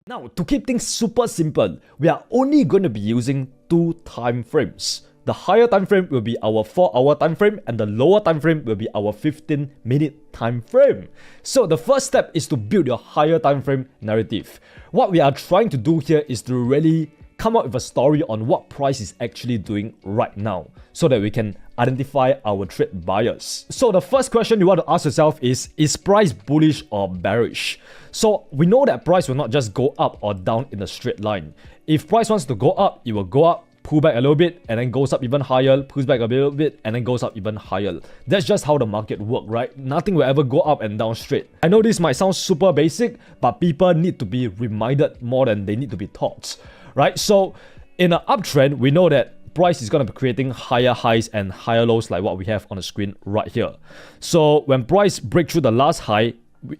Now, to keep things super simple, we are only going to be using two time frames. The higher time frame will be our 4-hour time frame and the lower time frame will be our 15-minute time frame. So the first step is to build your higher time frame narrative. What we are trying to do here is to really come up with a story on what price is actually doing right now so that we can identify our trade buyers. So the first question you want to ask yourself is price bullish or bearish? So we know that price will not just go up or down in a straight line. If price wants to go up, it will go up, pull back a little bit, and then goes up even higher, pulls back a little bit, and then goes up even higher. That's just how the market works, right? Nothing will ever go up and down straight. I know this might sound super basic, but people need to be reminded more than they need to be taught, right? So in an uptrend, we know that price is going to be creating higher highs and higher lows like what we have on the screen right here. So when price breaks through the last high,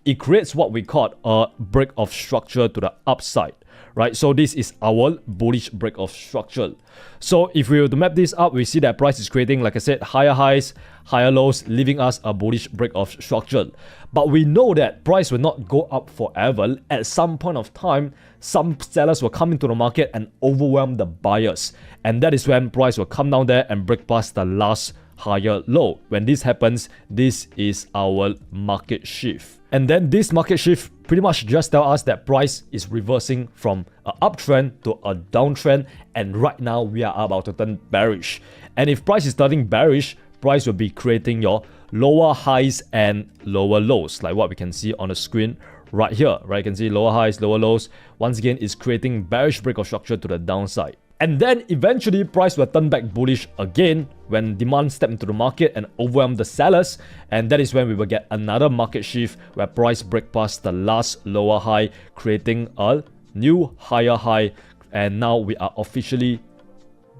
it creates what we call a break of structure to the upside, right? So this is our bullish break of structure. So if we were to map this up, we see that price is creating, like I said, higher highs, higher lows, leaving us a bullish break of structure. But we know that price will not go up forever. At some point of time, some sellers will come into the market and overwhelm the buyers. And that is when price will come down there and break past the last higher low. When this happens, this is our market shift. And then this market shift pretty much just tell us that price is reversing from an uptrend to a downtrend, and right now we are about to turn bearish. And if price is turning bearish, price will be creating your lower highs and lower lows, like what we can see on the screen right here, right? You can see lower highs, lower lows. Once again, it's creating bearish break of structure to the downside. And then eventually price will turn back bullish again when demand step into the market and overwhelm the sellers, and that is when we will get another market shift where price break past the last lower high, creating a new higher high, and now we are officially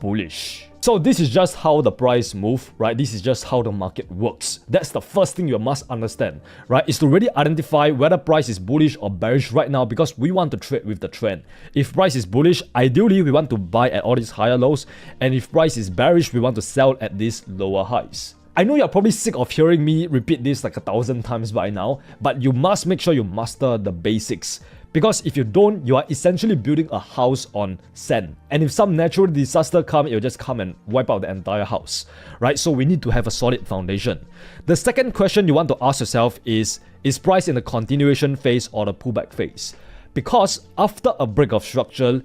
bullish. So this is just how the price move, right? This is just how the market works. That's the first thing you must understand, right? Is to really identify whether price is bullish or bearish right now, because we want to trade with the trend. If price is bullish, ideally we want to buy at all these higher lows, and if price is bearish, we want to sell at these lower highs. I know you're probably sick of hearing me repeat this like 1,000 times by now, but you must make sure you master the basics. Because if you don't, you are essentially building a house on sand. And if some natural disaster comes, it will just come and wipe out the entire house, right? So we need to have a solid foundation. The second question you want to ask yourself is price in the continuation phase or the pullback phase? Because after a break of structure,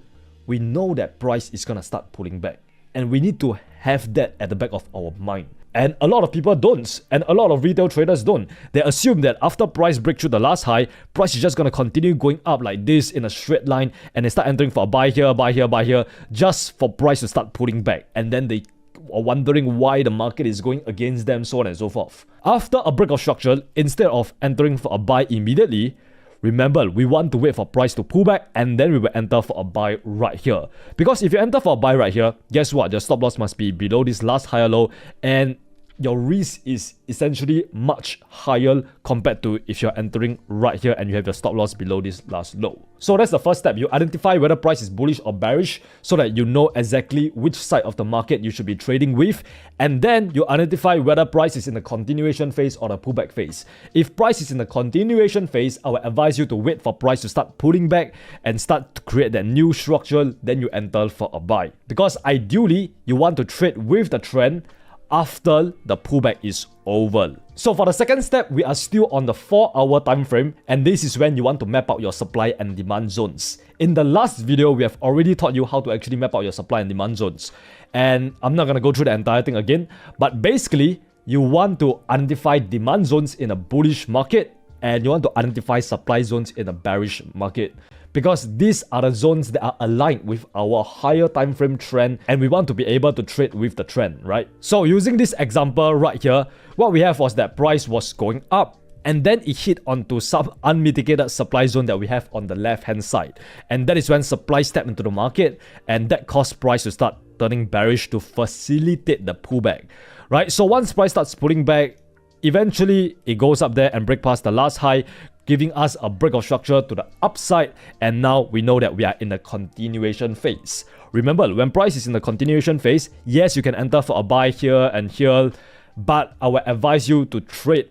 we know that price is going to start pulling back. And we need to have that at the back of our mind. And a lot of people don't, and a lot of retail traders don't. They assume that after price break through the last high, price is just going to continue going up like this in a straight line, and they start entering for a buy here, buy here, buy here, just for price to start pulling back. And then they are wondering why the market is going against them, so on and so forth. After a break of structure, instead of entering for a buy immediately, remember, we want to wait for price to pull back, and then we will enter for a buy right here. Because if you enter for a buy right here, guess what? Your stop loss must be below this last higher low, and your risk is essentially much higher compared to if you're entering right here and you have your stop loss below this last low. So that's the first step. You identify whether price is bullish or bearish so that you know exactly which side of the market you should be trading with. And then you identify whether price is in the continuation phase or the pullback phase. If price is in the continuation phase, I will advise you to wait for price to start pulling back and start to create that new structure. Then you enter for a buy. Because ideally, you want to trade with the trend after the pullback is over. So for the second step, we are still on the 4-hour time frame, and this is when you want to map out your supply and demand zones. In the last video, we have already taught you how to actually map out your supply and demand zones, and I'm not going to go through the entire thing again, but basically you want to identify demand zones in a bullish market, and you want to identify supply zones in a bearish market. Because these are the zones that are aligned with our higher time frame trend, and we want to be able to trade with the trend, right? So using this example right here, what we have was that price was going up, and then it hit onto some unmitigated supply zone that we have on the left hand side, and that is when supply stepped into the market, and that caused price to start turning bearish to facilitate the pullback, right? So once price starts pulling back, eventually it goes up there and break past the last high, giving us a break of structure to the upside, and now we know that we are in the continuation phase. Remember, when price is in the continuation phase, yes, you can enter for a buy here and here, but I will advise you to trade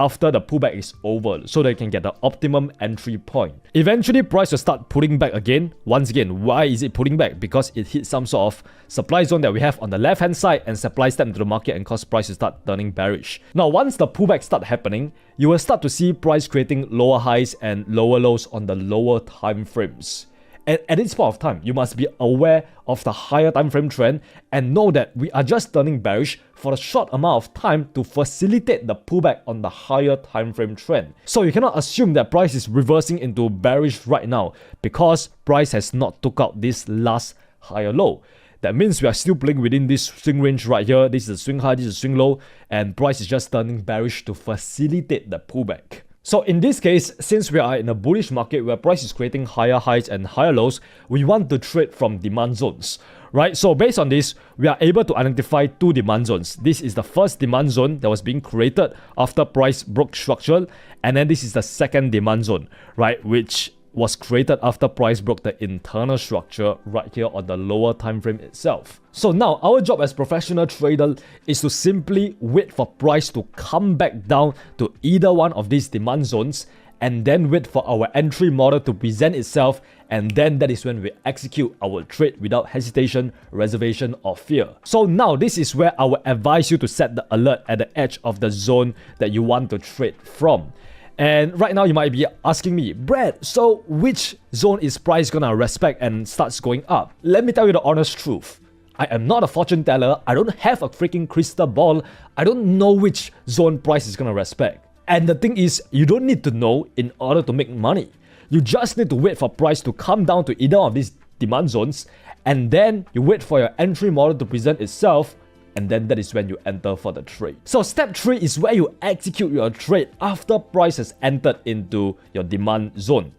after the pullback is over so they can get the optimum entry point. Eventually, price will start pulling back again. Once again, why is it pulling back? Because it hit some sort of supply zone that we have on the left-hand side and supply step into the market and cause price to start turning bearish. Now, once the pullback start happening, you will start to see price creating lower highs and lower lows on the lower time frames. And at this point of time, you must be aware of the higher time frame trend and know that we are just turning bearish for a short amount of time to facilitate the pullback on the higher time frame trend. So you cannot assume that price is reversing into bearish right now because price has not took out this last higher low. That means we are still playing within this swing range right here. This is a swing high, this is a swing low, and price is just turning bearish to facilitate the pullback. So in this case, since we are in a bullish market where price is creating higher highs and higher lows, we want to trade from demand zones, right? So based on this, we are able to identify two demand zones. This is the first demand zone that was being created after price broke structure, and then this is the second demand zone, right, which was created after price broke the internal structure right here on the lower time frame itself. So now our job as professional trader is to simply wait for price to come back down to either one of these demand zones and then wait for our entry model to present itself, and then that is when we execute our trade without hesitation, reservation or fear. So now this is where I will advise you to set the alert at the edge of the zone that you want to trade from. And right now you might be asking me, Brad, so which zone is price gonna respect and starts going up? Let me tell you the honest truth. I am not a fortune teller. I don't have a freaking crystal ball. I don't know which zone price is gonna respect. And the thing is, you don't need to know in order to make money. You just need to wait for price to come down to either of these demand zones, and then you wait for your entry model to present itself, and then that is when you enter for the trade. So step 3 is where you execute your trade after price has entered into your demand zone.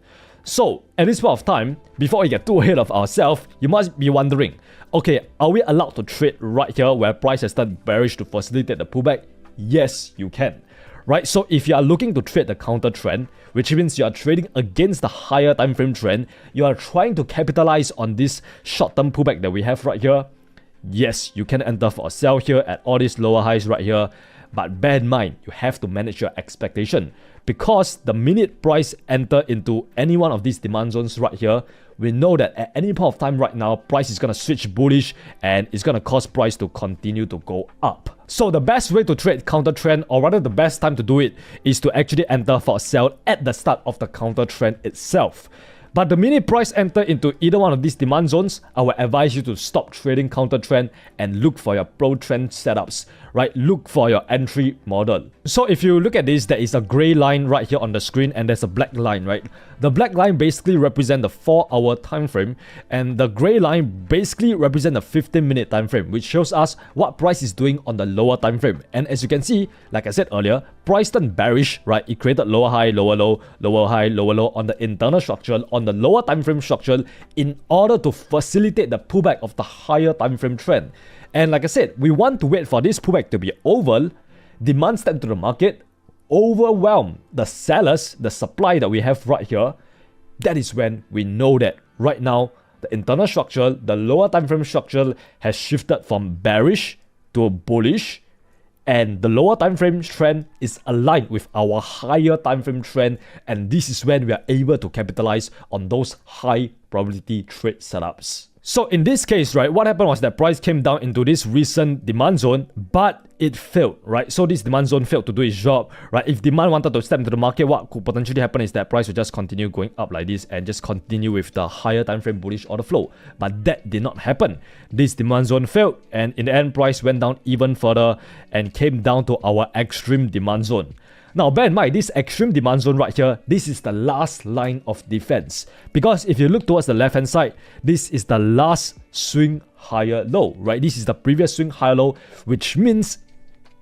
So at this point of time, before we get too ahead of ourselves, you must be wondering, okay, are we allowed to trade right here where price has turned bearish to facilitate the pullback? Yes, you can. Right, so if you are looking to trade the counter trend, which means you are trading against the higher time frame trend, you are trying to capitalize on this short-term pullback that we have right here, yes, you can enter for a sell here at all these lower highs right here, but bear in mind, you have to manage your expectation, because the minute price enter into any one of these demand zones right here, we know that at any point of time right now, price is going to switch bullish and it's going to cause price to continue to go up. So the best way to trade counter trend, or rather the best time to do it, is to actually enter for a sell at the start of the counter trend itself. But the minute price enter into either one of these demand zones, I will advise you to stop trading counter trend and look for your pro trend setups, right? Look for your entry model. So if you look at this, there is a gray line right here on the screen and there's a black line, right? The black line basically represents the 4-hour time frame, and the gray line basically represents the 15-minute time frame, which shows us what price is doing on the lower time frame. And as you can see, like I said earlier, price turned bearish, right? It created lower high, lower low, lower high, lower low on the internal structure, on the lower time frame structure, in order to facilitate the pullback of the higher time frame trend. And like I said, we want to wait for this pullback to be over, demand step to the market, overwhelm the sellers, the supply that we have right here. That is when we know that right now the internal structure, the lower time frame structure has shifted from bearish to bullish, and the lower time frame trend is aligned with our higher time frame trend, and this is when we are able to capitalize on those high probability trade setups. So in this case, right, what happened was that price came down into this recent demand zone, but it failed, right? So this demand zone failed to do its job, right? If demand wanted to step into the market, what could potentially happen is that price would just continue going up like this and just continue with the higher time frame bullish order flow. But that did not happen. This demand zone failed, and in the end, price went down even further and came down to our extreme demand zone. Now, bear in mind, this extreme demand zone right here, this is the last line of defense. Because if you look towards the left-hand side, this is the last swing higher low, right? This is the previous swing higher low, which means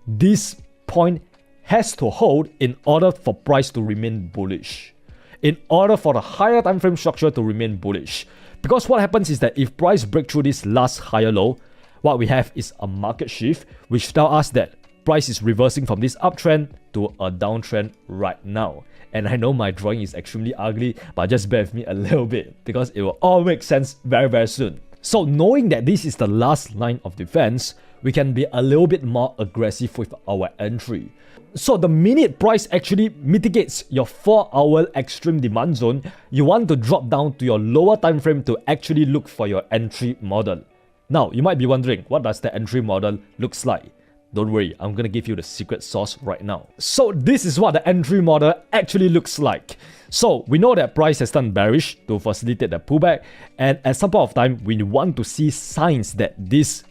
this point has to hold in order for price to remain bullish, in order for the higher time frame structure to remain bullish. Because what happens is that if price breaks through this last higher low, what we have is a market shift, which tells us that price is reversing from this uptrend to a downtrend right now. And I know my drawing is extremely ugly, but just bear with me a little bit because it will all make sense very, very soon. So knowing that this is the last line of defense, we can be a little bit more aggressive with our entry. So the minute price actually mitigates your 4-hour extreme demand zone, you want to drop down to your lower time frame to actually look for your entry model. Now, you might be wondering, what does the entry model looks like? Don't worry, I'm gonna give you the secret sauce right now. So this is what the entry model actually looks like. So we know that price has turned bearish to facilitate the pullback, and at some point of time, we want to see signs that this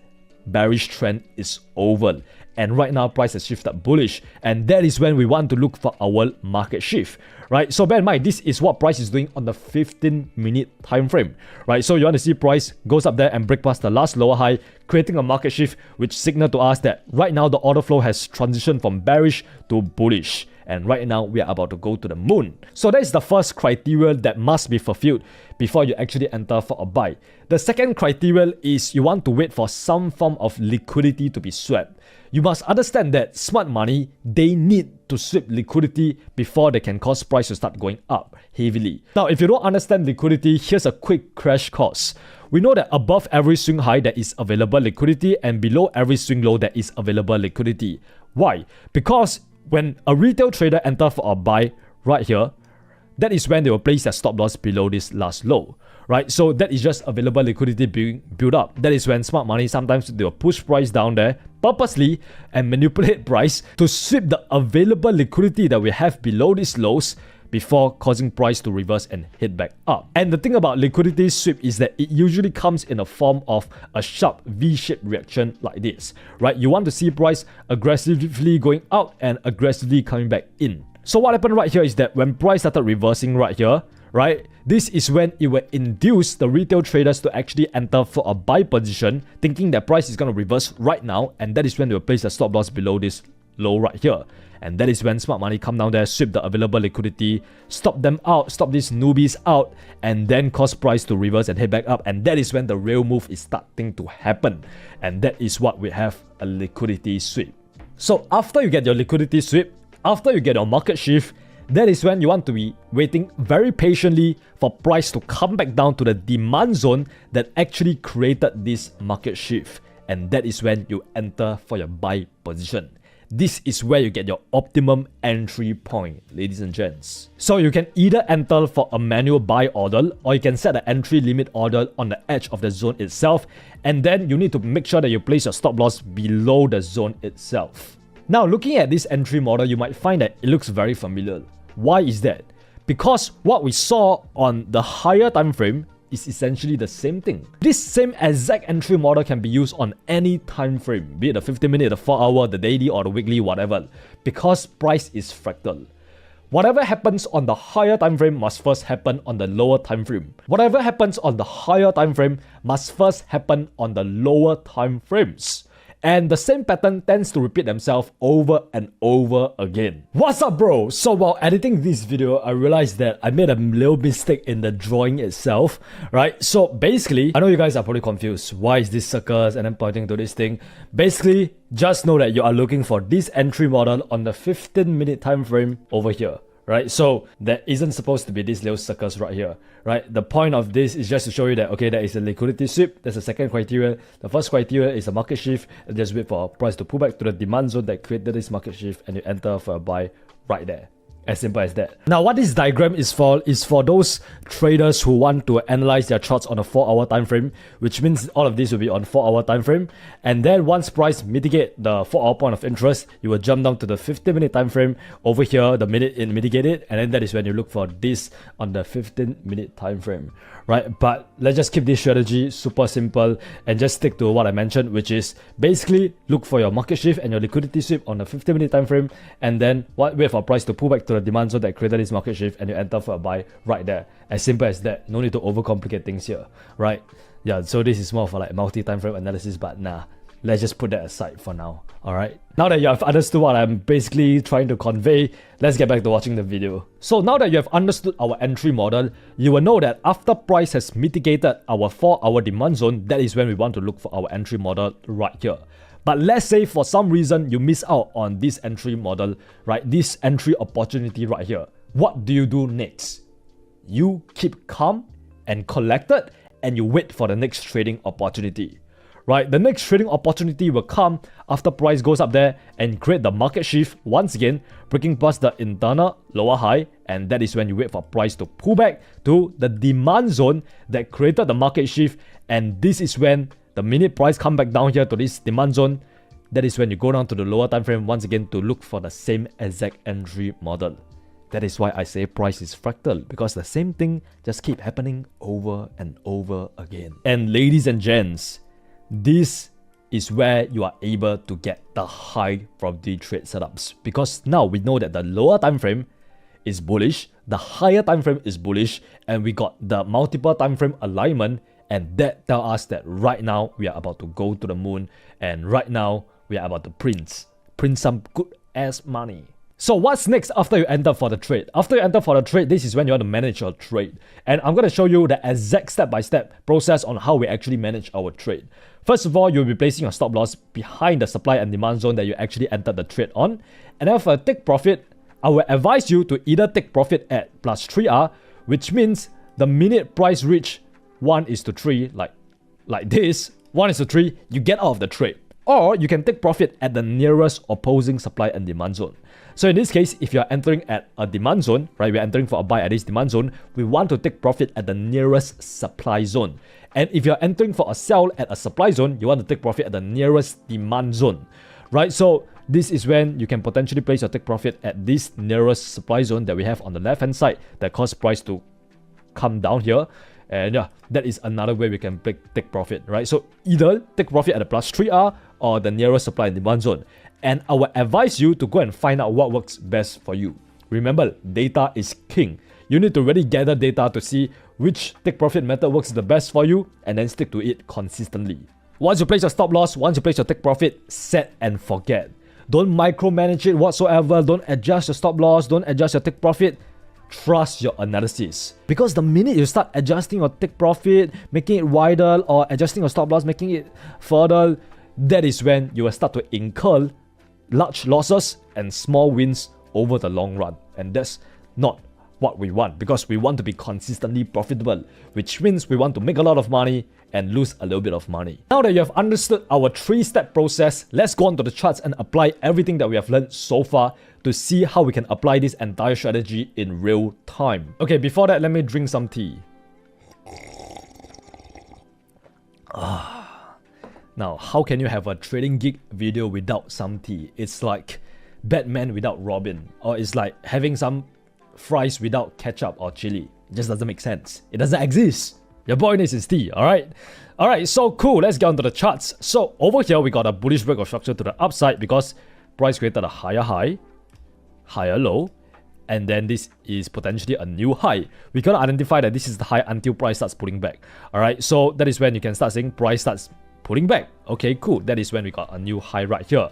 bearish trend is over. And right now, price has shifted bullish, and that is when we want to look for our market shift, right? So bear in mind, this is what price is doing on the 15-minute time frame, right? So you want to see price goes up there and break past the last lower high, creating a market shift, which signal to us that right now the order flow has transitioned from bearish to bullish. And right now, we are about to go to the moon. So that is the first criteria that must be fulfilled before you actually enter for a buy. The second criteria is you want to wait for some form of liquidity to be swept. You must understand that smart money, they need to sweep liquidity before they can cause price to start going up heavily. Now, if you don't understand liquidity, here's a quick crash course. We know that above every swing high, there is available liquidity, and below every swing low, there is available liquidity. Why? Because when a retail trader enters for a buy right here, that is when they will place their stop loss below this last low, right? So that is just available liquidity being built up. That is when smart money, sometimes they will push price down there purposely and manipulate price to sweep the available liquidity that we have below these lows before causing price to reverse and hit back up. And the thing about liquidity sweep is that it usually comes in a form of a sharp V-shaped reaction like this, right? You want to see price aggressively going out and aggressively coming back in. So what happened right here is that when price started reversing right here, right, this is when it will induce the retail traders to actually enter for a buy position, thinking that price is going to reverse right now, and that is when they will place the stop loss below this low right here. And that is when smart money come down there, sweep the available liquidity, stop them out, stop these newbies out, and then cause price to reverse and head back up. And that is when the real move is starting to happen. And that is what we have, a liquidity sweep. So after you get your liquidity sweep, after you get your market shift, that is when you want to be waiting very patiently for price to come back down to the demand zone that actually created this market shift. And that is when you enter for your buy position. This is where you get your optimum entry point, ladies and gents. So you can either enter for a manual buy order, or you can set an entry limit order on the edge of the zone itself, and then you need to make sure that you place your stop loss below the zone itself. Now, looking at this entry model, you might find that it looks very familiar. Why is that? Because what we saw on the higher time frame is essentially the same thing. This same exact entry model can be used on any time frame, be it the 15-minute, the 4-hour, the daily, or the weekly, whatever, because price is fractal. Whatever happens on the higher time frame must first happen on the lower time frame. Whatever happens on the higher time frame must first happen on the lower time frames. And the same pattern tends to repeat themselves over and over again. What's up, bro? So while editing this video, I realized that I made a little mistake in the drawing itself, right? So basically, I know you guys are probably confused. Why is this circus and then pointing to this thing? Basically, just know that you are looking for this entry model on the 15-minute time frame over here. Right, so there isn't supposed to be this little circus right here, right? The point of this is just to show you that, okay, there is a liquidity sweep. That's the second criteria. The first criteria is a market shift. And just wait for price to pull back to the demand zone that created this market shift, and you enter for a buy right there. As simple as that. Now, what this diagram is for those traders who want to analyze their charts on a 4-hour time frame, which means all of this will be on 4-hour time frame. And then once price mitigate the 4-hour point of interest, you will jump down to the 15-minute time frame over here, the minute it mitigate it, and then that is when you look for this on the 15-minute time frame, right? But let's just keep this strategy super simple and just stick to what I mentioned, which is basically look for your market shift and your liquidity sweep on the 15-minute time frame, and then wait for price to pull back to the demand zone that created this market shift, and you enter for a buy right there. As simple as that. No need to overcomplicate things here, right? Yeah, so this is more of a like multi-time frame analysis, but nah, let's just put that aside for now. All right, now that you have understood what I'm basically trying to convey, let's get back to watching the video. So now that you have understood our entry model, you will know that after price has mitigated our 4-hour demand zone, that is when we want to look for our entry model right here. But let's say for some reason you miss out on this entry model, right? This entry opportunity right here. What do you do next? You keep calm and collected, and you wait for the next trading opportunity, right? The next trading opportunity will come after price goes up there and create the market shift once again, breaking past the internal lower high, and that is when you wait for price to pull back to the demand zone that created the market shift, and this is when the minute price come back down here to this demand zone, that is when you go down to the lower time frame once again to look for the same exact entry model. That is why I say price is fractal, because the same thing just keep happening over and over again. And ladies and gents, this is where you are able to get the high probability trade setups, because now we know that the lower time frame is bullish, the higher time frame is bullish, and we got the multiple time frame alignment, and that tell us that right now we are about to go to the moon, and right now we are about to print some good ass money. So what's next after you enter for the trade? After you enter for the trade, this is when you want to manage your trade. And I'm going to show you the exact step-by-step process on how we actually manage our trade. First of all, you'll be placing your stop loss behind the supply and demand zone that you actually entered the trade on. And then for a take profit, I will advise you to either take profit at plus 3R, which means the minute price reach 1:3, like this, 1:3, you get out of the trade. Or you can take profit at the nearest opposing supply and demand zone. So in this case, if you're entering at a demand zone, right, we're entering for a buy at this demand zone, we want to take profit at the nearest supply zone. And if you're entering for a sell at a supply zone, you want to take profit at the nearest demand zone, right? So this is when you can potentially place your take profit at this nearest supply zone that we have on the left hand side that cause price to come down here. And yeah, that is another way we can take profit, right? So either take profit at the plus 3R or the nearest supply and demand zone. And I will advise you to go and find out what works best for you. Remember, data is king. You need to really gather data to see which take profit method works the best for you and then stick to it consistently. Once you place your stop loss, once you place your take profit, set and forget. Don't micromanage it whatsoever. Don't adjust your stop loss. Don't adjust your take profit. Trust your analysis. Because the minute you start adjusting your take profit, making it wider, or adjusting your stop loss, making it further, that is when you will start to incur large losses and small wins over the long run. And that's not what we want, because we want to be consistently profitable, which means we want to make a lot of money and lose a little bit of money. Now that you have understood our 3-step process, let's go on to the charts and apply everything that we have learned so far to see how we can apply this entire strategy in real time. Okay, before that, let me drink some tea. Now, how can you have a Trading Geek video without some tea? It's like Batman without Robin, or it's like having some fries without ketchup or chili. It just doesn't make sense. It doesn't exist. Your boy needs his tea, alright? Alright, so cool. Let's get onto the charts. So over here, we got a bullish break of structure to the upside because price created a higher high, higher low, and then this is potentially a new high. We gotta identify that this is the high until price starts pulling back. Alright, so that is when you can start seeing price starts pulling back. Okay, cool. That is when we got a new high right here.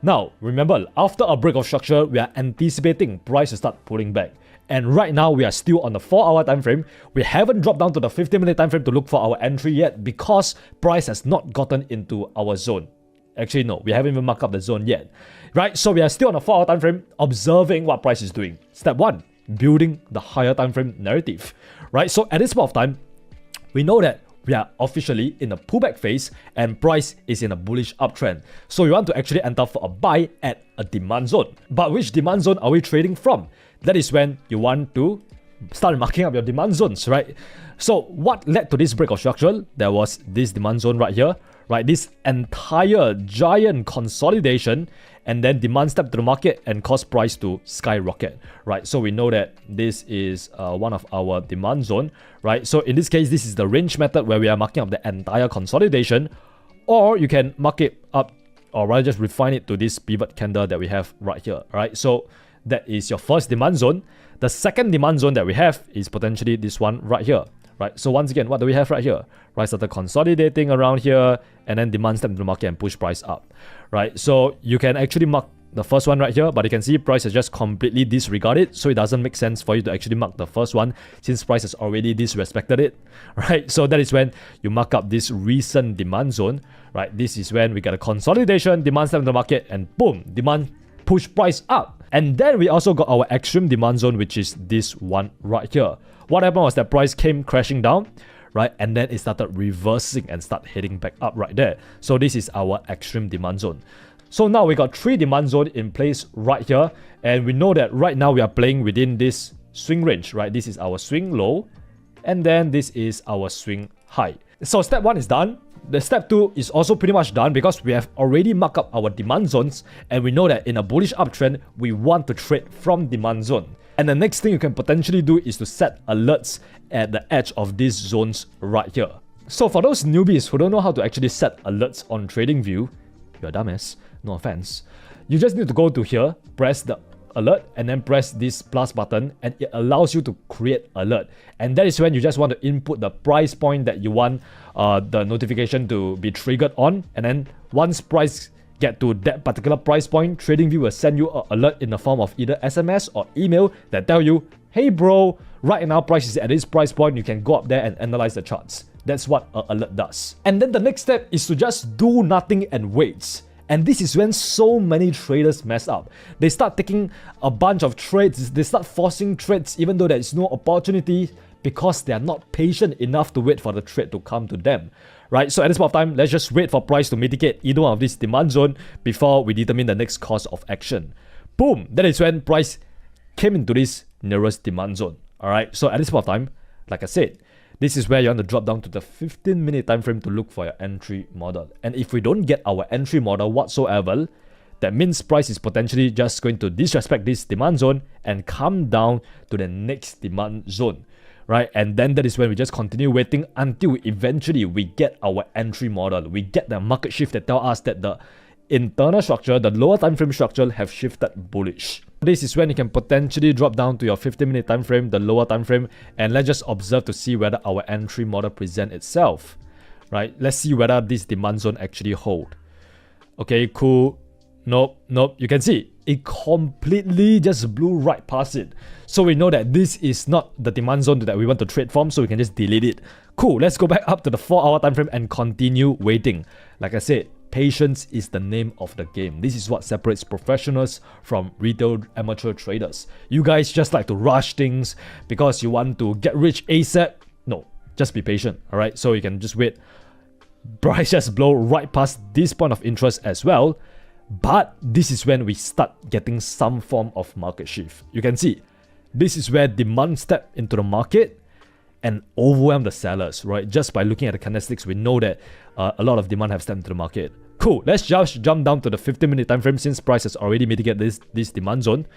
Now, remember, after a break of structure, we are anticipating price to start pulling back. And right now, we are still on the 4-hour time frame. We haven't dropped down to the 15-minute time frame to look for our entry yet because price has not gotten into our zone. Actually, no, we haven't even marked up the zone yet. Right? So we are still on a 4-hour time frame, observing what price is doing. Step 1, building the higher time frame narrative. Right? So at this point of time, we know that we are officially in a pullback phase and price is in a bullish uptrend. So we want to actually enter for a buy at a demand zone. But which demand zone are we trading from? That is when you want to start marking up your demand zones, right? So what led to this break of structure? There was this demand zone right here, right? This entire giant consolidation, and then demand step to the market and cause price to skyrocket, right? So we know that this is one of our demand zone, right? So in this case, this is the range method where we are marking up the entire consolidation, or you can mark it up, or rather just refine it to this pivot candle that we have right here, right? So that is your first demand zone. The second demand zone that we have is potentially this one right here, right? So once again, what do we have right here? Price started consolidating around here, and then demand step into the market and push price up, right? So you can actually mark the first one right here, but you can see price has just completely disregarded, so it doesn't make sense for you to actually mark the first one since price has already disrespected it, right? So that is when you mark up this recent demand zone, right? This is when we get a consolidation, demand step into the market, and boom, demand push price up. And then we also got our extreme demand zone, which is this one right here. What happened was that price came crashing down, right? And then it started reversing and start heading back up right there. So this is our extreme demand zone. So now we got 3 demand zone in place right here, and we know that right now we are playing within this swing range, right? This is our swing low, and then this is our swing high. So step 1 is done. The step 2 is also pretty much done because we have already marked up our demand zones, and we know that in a bullish uptrend, we want to trade from demand zone. And the next thing you can potentially do is to set alerts at the edge of these zones right here. So for those newbies who don't know how to actually set alerts on TradingView, you're a dumbass, no offense. You just need to go to here, press the alert, and then press this plus button, and it allows you to create alert. And that is when you just want to input the price point that you want the notification to be triggered on. And then once price get to that particular price point, TradingView will send you an alert in the form of either SMS or email that tell you, hey bro, right now price is at this price point, you can go up there and analyze the charts. That's what an alert does. And then the next step is to just do nothing and wait. And this is when so many traders mess up. They start taking a bunch of trades, they start forcing trades even though there is no opportunity, because they are not patient enough to wait for the trade to come to them. Right? So at this point of time, let's just wait for price to mitigate either one of this demand zone before we determine the next course of action. Boom! That is when price came into this nearest demand zone. Alright, so at this point of time, like I said, this is where you want to drop down to the 15-minute time frame to look for your entry model. And if we don't get our entry model whatsoever, that means price is potentially just going to disrespect this demand zone and come down to the next demand zone, right? And then that is when we just continue waiting until eventually we get our entry model. We get the market shift that tell us that the internal structure, the lower time frame structure have shifted bullish. This is when you can potentially drop down to your 15-minute time frame, the lower time frame, and let's just observe to see whether our entry model present itself, right? Let's see whether this demand zone actually hold. Okay, cool. Nope. You can see it completely just blew right past it. So we know that this is not the demand zone that we want to trade from, so we can just delete it. Cool, let's go back up to the 4-hour time frame and continue waiting. Like I said, patience is the name of the game. This is what separates professionals from retail amateur traders. You guys just like to rush things because you want to get rich ASAP. No, just be patient, alright? So you can just wait. Price just blow right past this point of interest as well. But this is when we start getting some form of market shift. You can see, this is where demand step into the market and overwhelm the sellers, right? Just by looking at the candlesticks, we know that a lot of demand have stepped into the market. Cool, let's just jump down to the 15-minute time frame since price has already mitigated this demand zone,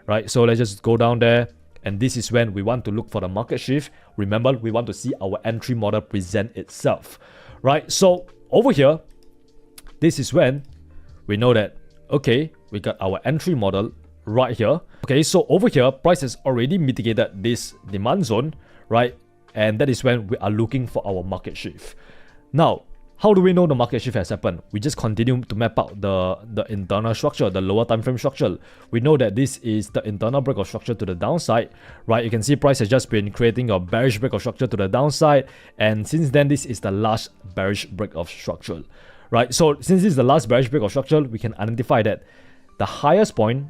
right? So let's just go down there, and this is when we want to look for the market shift. Remember, we want to see our entry model present itself, right? So over here, this is when we know that, okay, we got our entry model right here. Okay, so over here, price has already mitigated this demand zone, right? And that is when we are looking for our market shift. Now, how do we know the market shift has happened? We just continue to map out the internal structure, the lower time frame structure. We know that this is the internal break of structure to the downside, right? You can see price has just been creating a bearish break of structure to the downside, and since then this is the last bearish break of structure, right? So since this is the last bearish break of structure, we can identify that the highest point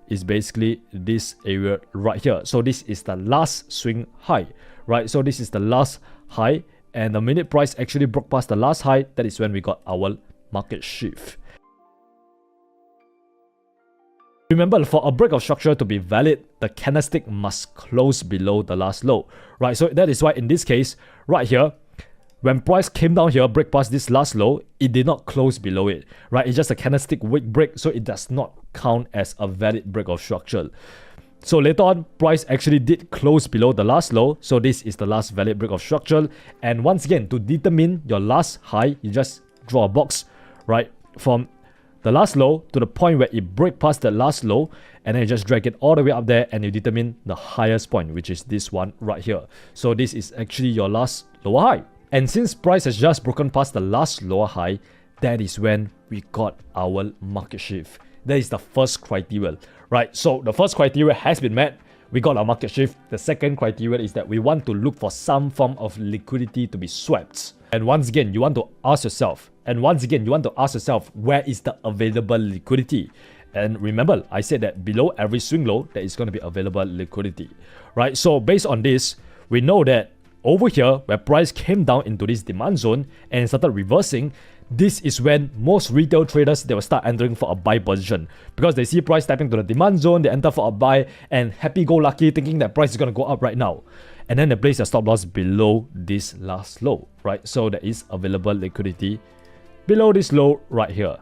is basically this area right here. So this is the last swing high, right? So this is the last high, and the minute price actually broke past the last high, that is when we got our market shift. Remember, for a break of structure to be valid, the candlestick must close below the last low, right? So that is why in this case, right here, when price came down here, break past this last low, it did not close below it, right? It's just a candlestick wick break, so it does not count as a valid break of structure. So later on, price actually did close below the last low, so this is the last valid break of structure. And once again, to determine your last high, you just draw a box, right, from the last low to the point where it break past the last low, and then you just drag it all the way up there and you determine the highest point, which is this one right here. So this is actually your last lower high. And since price has just broken past the last lower high, that is when we got our market shift. That is the first criteria, right? So the first criteria has been met. We got our market shift. The second criteria is that we want to look for some form of liquidity to be swept. And once again, you want to ask yourself, where is the available liquidity? And remember, I said that below every swing low, there is going to be available liquidity, right? So based on this, we know that over here, where price came down into this demand zone and started reversing, this is when most retail traders, they will start entering for a buy position because they see price tapping to the demand zone, they enter for a buy and happy-go-lucky thinking that price is going to go up right now. And then they place their stop loss below this last low, right? So there is available liquidity below this low right here.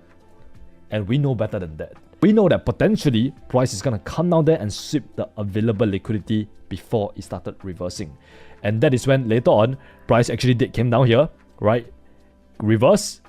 And we know better than that. We know that potentially price is going to come down there and sweep the available liquidity before it started reversing. And that is when later on, price actually came down here, right? Reverse.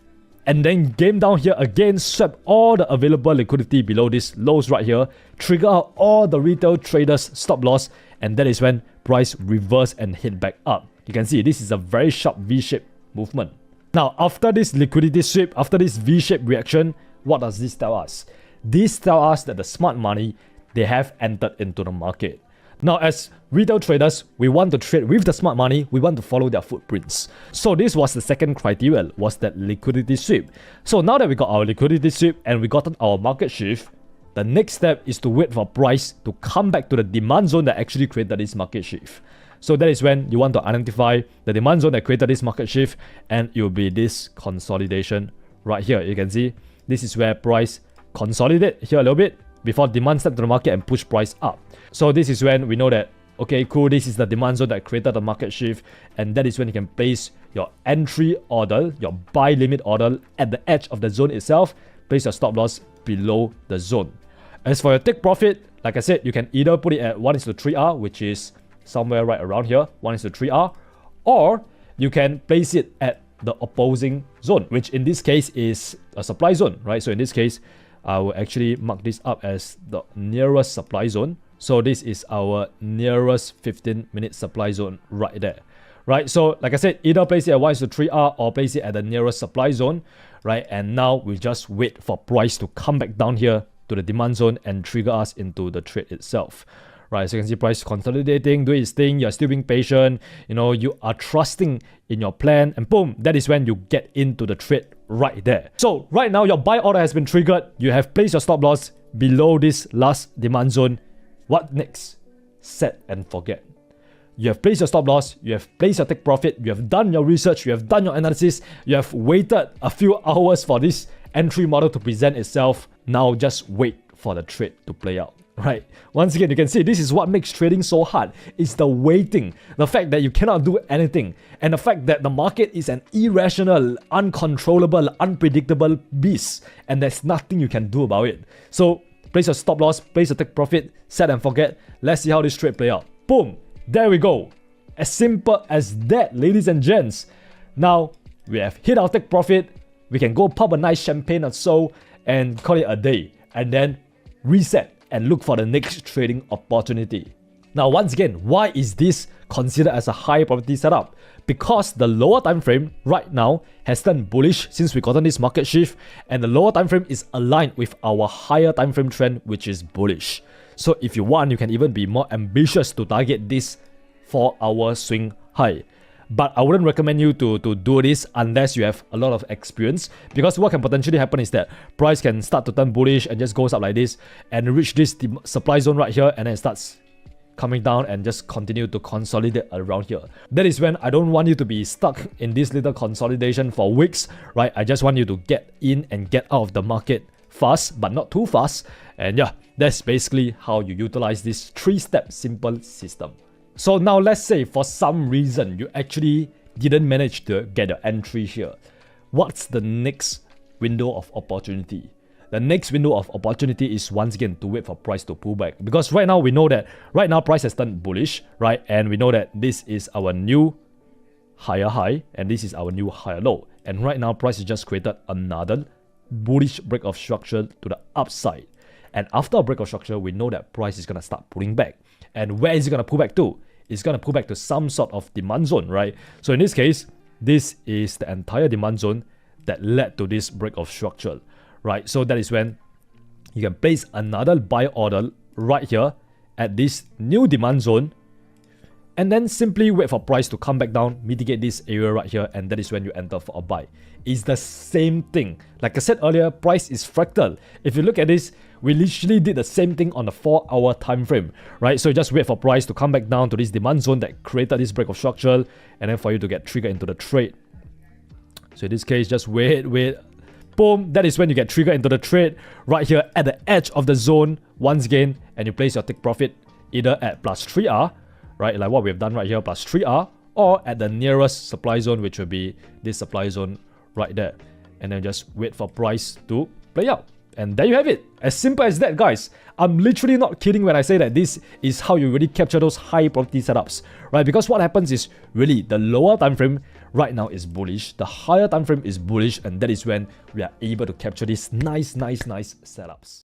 And then came down here again, swept all the available liquidity below these lows right here, trigger out all the retail traders stop loss, and that is when price reversed and hit back up. You can see this is a very sharp V-shaped movement. Now, after this liquidity sweep, after this V-shaped reaction, what does this tell us? This tells us that the smart money, they have entered into the market. Now, as retail traders, we want to trade with the smart money, we want to follow their footprints. So this was the second criteria, was that liquidity sweep. So now that we got our liquidity sweep and we gotten our market shift, the next step is to wait for price to come back to the demand zone that actually created this market shift. So that is when you want to identify the demand zone that created this market shift, and it will be this consolidation right here. You can see this is where price consolidate here a little bit before demand step to the market and push price up. So this is when we know that, okay, cool, this is the demand zone that created the market shift, and that is when you can place your entry order, your buy limit order at the edge of the zone itself, place your stop loss below the zone. As for your take profit, like I said, you can either put it at 1:3R, which is somewhere right around here, 1:3R, or you can place it at the opposing zone, which in this case is a supply zone, right? So in this case, I will actually mark this up as the nearest supply zone. So this is our nearest 15-minute supply zone right there, right? So like I said, either place it at 1:3R or place it at the nearest supply zone, right? And now we just wait for price to come back down here to the demand zone and trigger us into the trade itself. Right, so you can see price consolidating, do its thing, you're still being patient, you know, you are trusting in your plan, and boom, that is when you get into the trade right there. So right now, your buy order has been triggered, you have placed your stop loss below this last demand zone. What next? Set and forget. You have placed your stop loss, you have placed your take profit, you have done your research, you have done your analysis, you have waited a few hours for this entry model to present itself. Now just wait for the trade to play out. Right, once again, you can see this is what makes trading so hard. It's the waiting, the fact that you cannot do anything, and the fact that the market is an irrational, uncontrollable, unpredictable beast, and there's nothing you can do about it. So place your stop loss, place your take profit, set and forget. Let's see how this trade play out. Boom, there we go. As simple as that, ladies and gents. Now we have hit our take profit. We can go pop a nice champagne or so and call it a day, and then reset and look for the next trading opportunity. Now, once again, why is this considered as a high probability setup? Because the lower time frame right now has turned bullish since we gotten this market shift, and the lower time frame is aligned with our higher time frame trend, which is bullish. So if you want, you can even be more ambitious to target this 4-hour swing high. But I wouldn't recommend you to do this unless you have a lot of experience, because what can potentially happen is that price can start to turn bullish and just goes up like this and reach this supply zone right here, and then it starts coming down and just continue to consolidate around here. That is when I don't want you to be stuck in this little consolidation for weeks, right? I just want you to get in and get out of the market fast, but not too fast. And yeah, that's basically how you utilize this 3-step simple system. So now let's say for some reason you actually didn't manage to get your entry here. What's the next window of opportunity? The next window of opportunity is once again to wait for price to pull back. Because right now we know that right now price has turned bullish, right? And we know that this is our new higher high and this is our new higher low. And right now price has just created another bullish break of structure to the upside. And after a break of structure, we know that price is going to start pulling back. And where is it going to pull back to? It's going to pull back to some sort of demand zone, right? So in this case, this is the entire demand zone that led to this break of structure, right? So that is when you can place another buy order right here at this new demand zone. and then simply wait for price to come back down, mitigate this area right here, and that is when you enter for a buy. It's the same thing. Like I said earlier, price is fractal. If you look at this, we literally did the same thing on the 4-hour time frame, right? So you just wait for price to come back down to this demand zone that created this break of structure, and then for you to get triggered into the trade. So in this case, just wait. Boom, that is when you get triggered into the trade right here at the edge of the zone once again, and you place your take profit either at plus 3R, right, like what we've done right here, plus 3R, or at the nearest supply zone, which will be this supply zone right there. And then just wait for price to play out. And there you have it. As simple as that, guys. I'm literally not kidding when I say that this is how you really capture those high probability setups, right? Because what happens is really the lower time frame right now is bullish, the higher time frame is bullish, and that is when we are able to capture these nice setups.